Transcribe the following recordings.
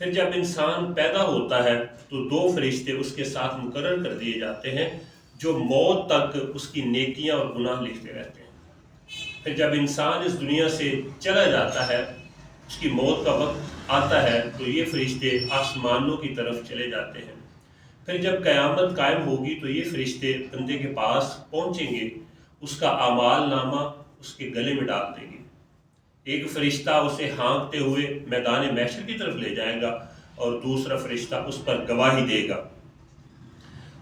پھر جب انسان پیدا ہوتا ہے تو 2 فرشتے اس کے ساتھ مقرر کر دیے جاتے ہیں جو موت تک اس کی نیکیاں اور گناہ لکھتے رہتے ہیں۔ پھر جب انسان اس دنیا سے چلا جاتا ہے، اس کی موت کا وقت آتا ہے، تو یہ فرشتے آسمانوں کی طرف چلے جاتے ہیں۔ پھر جب قیامت قائم ہوگی تو یہ فرشتے بندے کے پاس پہنچیں گے، اس کا اعمال نامہ اس کے گلے میں ڈال دیں گے۔ ایک فرشتہ اسے ہانکتے ہوئے میدان محشر کی طرف لے جائے گا اور دوسرا فرشتہ اس پر گواہی دے گا۔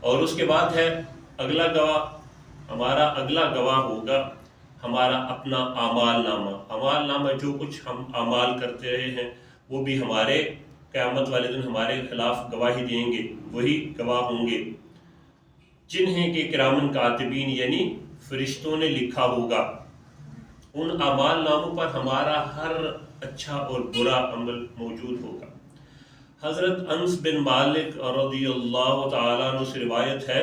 اور اس کے بعد ہے اگلا گواہ، ہمارا اگلا گواہ ہوگا ہمارا اپنا اعمال نامہ جو کچھ ہم اعمال کرتے رہے ہیں وہ بھی ہمارے قیامت والے دن ہمارے خلاف گواہی دیں گے۔ وہی گواہ ہوں گے جنہیں کہ کرامن کاتبین یعنی فرشتوں نے لکھا ہوگا۔ ان اعمال ناموں پر ہمارا ہر اچھا اور برا عمل موجود ہوگا۔ حضرت انس بن مالک رضی اللہ تعالیٰ عنہ سے روایت ہے،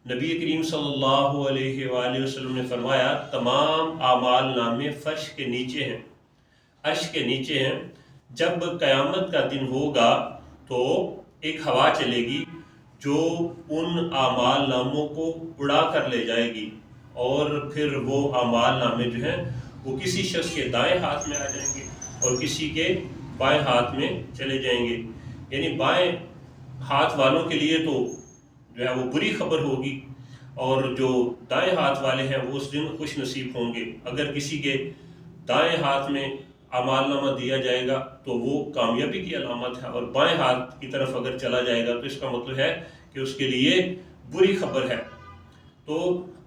نبی کریم صلی اللہ علیہ وآلہ وسلم نے فرمایا، تمام اعمال نامے فرش کے نیچے ہیں، عرش کے نیچے ہیں۔ جب قیامت کا دن ہوگا تو ایک ہوا چلے گی جو ان اعمال ناموں کو اڑا کر لے جائے گی، اور پھر وہ اعمال نامے جو ہیں وہ کسی شخص کے دائیں ہاتھ میں آ جائیں گے اور کسی کے بائیں ہاتھ میں چلے جائیں گے۔ یعنی بائیں ہاتھ والوں کے لیے تو جو ہے وہ بری خبر ہوگی، اور جو دائیں ہاتھ والے ہیں وہ اس دن خوش نصیب ہوں گے۔ اگر کسی کے دائیں ہاتھ میں اعمال نامہ دیا جائے گا تو وہ کامیابی کی علامت ہے، اور بائیں ہاتھ کی طرف اگر چلا جائے گا تو اس کا مطلب ہے کہ اس کے لیے بری خبر ہے۔ تو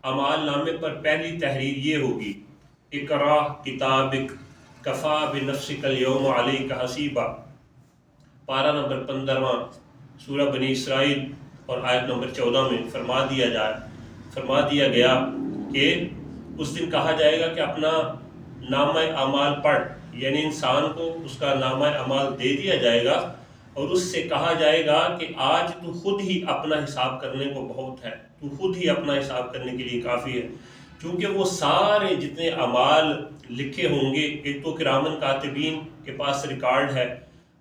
اعمال نامے پر پہلی تحریر یہ ہوگی، اقرا کتابک کفا بنفسک اليوم علیک حسیبا، پارہ نمبر 15 سورہ بنی اسرائیل اور آیت نمبر 14 میں فرما دیا گیا کہ اس دن کہا جائے گا کہ اپنا نامہ اعمال پڑھ، یعنی انسان کو اس کا نامہ اعمال دے دیا جائے گا اور اس سے کہا جائے گا کہ آج تو خود ہی اپنا حساب کرنے کو بہت ہے، تو خود ہی اپنا حساب کرنے کے لیے کافی ہے، کیونکہ وہ سارے جتنے اعمال لکھے ہوں گے، ایک تو کرامن کاتبین کے پاس ریکارڈ ہے،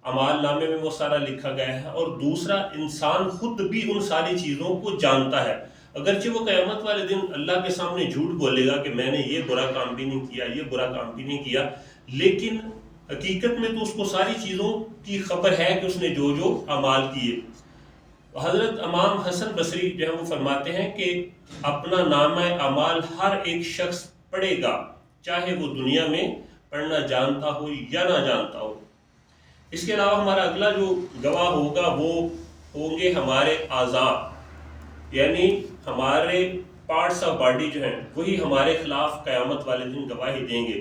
اعمال نامے میں وہ سارا لکھا گیا ہے، اور دوسرا انسان خود بھی ان ساری چیزوں کو جانتا ہے۔ اگرچہ وہ قیامت والے دن اللہ کے سامنے جھوٹ بولے گا کہ میں نے یہ برا کام بھی نہیں کیا، یہ برا کام بھی نہیں کیا، لیکن حقیقت میں تو اس کو ساری چیزوں کی خبر ہے کہ اس نے جو جو اعمال کیے۔ حضرت امام حسن بصری جو ہے وہ فرماتے ہیں کہ اپنا نامہ اعمال ہر ایک شخص پڑھے گا، چاہے وہ دنیا میں پڑھنا جانتا ہو یا نہ جانتا ہو۔ اس کے علاوہ ہمارا اگلا جو گواہ ہوگا وہ ہوں گے ہمارے اعضاء، یعنی ہمارے پارٹس آف باڈی جو ہیں وہی ہمارے خلاف قیامت والے دن گواہی دیں گے۔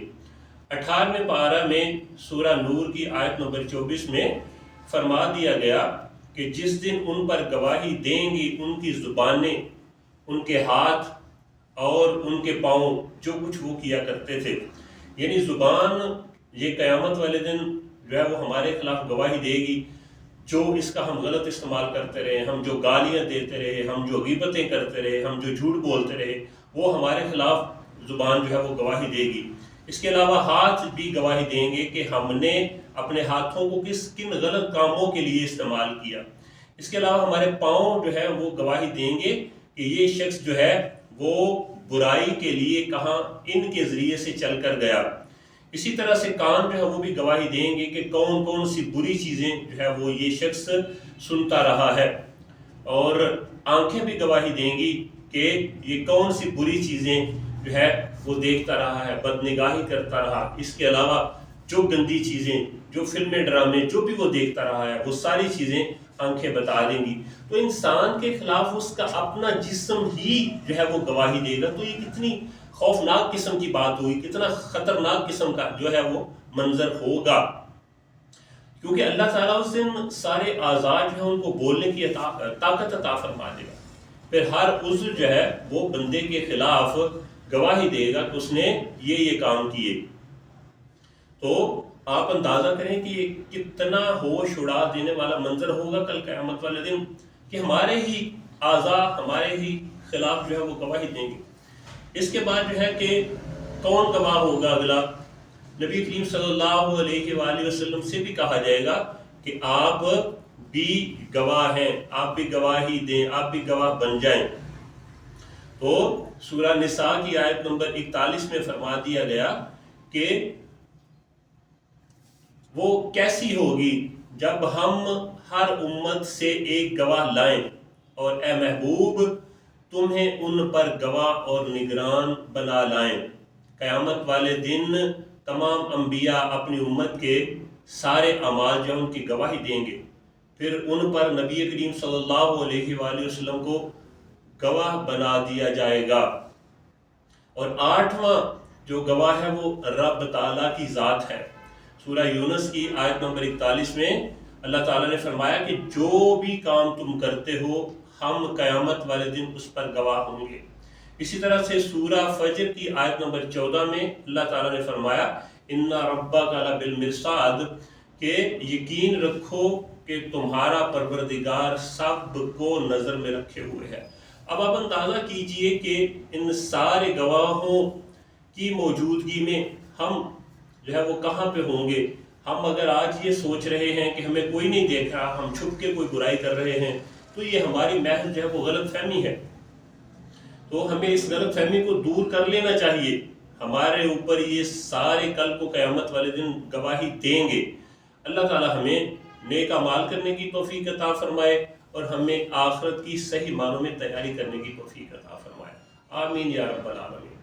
18ویں پارہ میں سورہ نور کی آیت نمبر 24 میں فرما دیا گیا کہ جس دن ان پر گواہی دیں گی ان کی زبانیں، ان کے ہاتھ اور ان کے پاؤں، جو کچھ وہ کیا کرتے تھے۔ یعنی زبان یہ قیامت والے دن جو ہے وہ ہمارے خلاف گواہی دے گی، جو اس کا ہم غلط استعمال کرتے رہے، ہم جو گالیاں دیتے رہے، ہم جو غیبتیں کرتے رہے، ہم جو جھوٹ بولتے رہے، وہ ہمارے خلاف زبان جو ہے وہ گواہی دے گی۔ اس کے علاوہ ہاتھ بھی گواہی دیں گے کہ ہم نے اپنے ہاتھوں کو کن غلط کاموں کے لیے استعمال کیا۔ اس کے علاوہ ہمارے پاؤں جو ہے وہ گواہی دیں گے کہ یہ شخص جو ہے وہ برائی کے لیے کہاں ان کے ذریعے سے چل کر گیا۔ اسی طرح سے کان جو ہے وہ بھی گواہی دیں گے کہ کون کون سی بری چیزیں جو ہے وہ یہ شخص سنتا رہا ہے، اور آنکھیں بھی گواہی دیں گی کہ یہ کون سی بری چیزیں جو ہے وہ دیکھتا رہا ہے، بدنگاہی کرتا رہا۔ اس کے علاوہ جو گندی چیزیں، جو فلمیں ڈرامے جو بھی وہ دیکھتا رہا ہے، وہ ساری چیزیں آنکھیں بتا دیں گی۔ تو انسان کے خلاف اس کا اپنا جسم ہی جو ہے وہ گواہی دے گا۔ تو یہ کتنی خوفناک قسم کی بات ہوئی، کتنا خطرناک قسم کا جو ہے وہ منظر ہوگا، کیونکہ اللہ تعالیٰ اس دن سارے اعضاء جو ہیں ان کو بولنے کی طاقت عطا فرما دے گا۔ پھر ہر عضو جو ہے وہ بندے کے خلاف گواہی دے گا کہ اس نے یہ کام کیے۔ تو آپ اندازہ کریں کہ یہ کتنا ہوش اڑا دینے والا منظر ہوگا کل قیامت والے دن، کہ ہمارے ہی اعضاء ہمارے ہی خلاف جو ہے وہ گواہی دیں گے۔ اس کے بعد جو ہے کہ کون گواہ ہوگا اگلا؟ نبی کریم صلی اللہ علیہ وآلہ وسلم سے بھی کہا جائے گا کہ آپ بھی گواہ ہیں، آپ بھی گواہی دیں، آپ بھی گواہ بن جائیں۔ تو سورہ نساء کی آیت نمبر 41 میں فرما دیا گیا کہ وہ کیسی ہوگی جب ہم ہر امت سے ایک گواہ لائیں، اور اے محبوب تمہیں ان پر گواہ اور نگران بنا لائیں۔ قیامت والے دن تمام انبیاء اپنی امت کے سارے اعمال جو ان کی گواہی دیں گے، پھر ان پر نبی کریم صلی اللہ علیہ وآلہ وسلم کو گواہ بنا دیا جائے گا۔ اور 8واں جو گواہ ہے وہ رب تعالیٰ کی ذات ہے۔ سورہ یونس کی آیت نمبر 41 میں اللہ تعالیٰ نے فرمایا کہ جو بھی کام تم کرتے ہو ہم قیامت والے دن اس پر گواہ ہوں گے۔ اسی طرح سے سورہ فجر کی آیت نمبر 14 میں اللہ تعالیٰ نے فرمایا ان ربک لبالمرصاد، کہ یقین رکھو کہ تمہارا پروردگار سب کو نظر میں رکھے ہوئے ہے۔ اب آپ اندازہ کیجئے کہ ان سارے گواہوں کی موجودگی میں ہم جو ہے وہ کہاں پہ ہوں گے۔ ہم اگر آج یہ سوچ رہے ہیں کہ ہمیں کوئی نہیں دیکھ رہا، ہم چھپ کے کوئی برائی کر رہے ہیں، تو یہ ہماری محض جو ہے وہ غلط فہمی ہے۔ تو ہمیں اس غلط فہمی کو دور کر لینا چاہیے۔ ہمارے اوپر یہ سارے کل کو قیامت والے دن گواہی دیں گے۔ اللہ تعالی ہمیں نیک اعمال کرنے کی توفیق عطا فرمائے اور ہمیں آخرت کی صحیح معنوں میں تیاری کرنے کی توفیق عطا فرمائے۔ آمین یا رب العالمین۔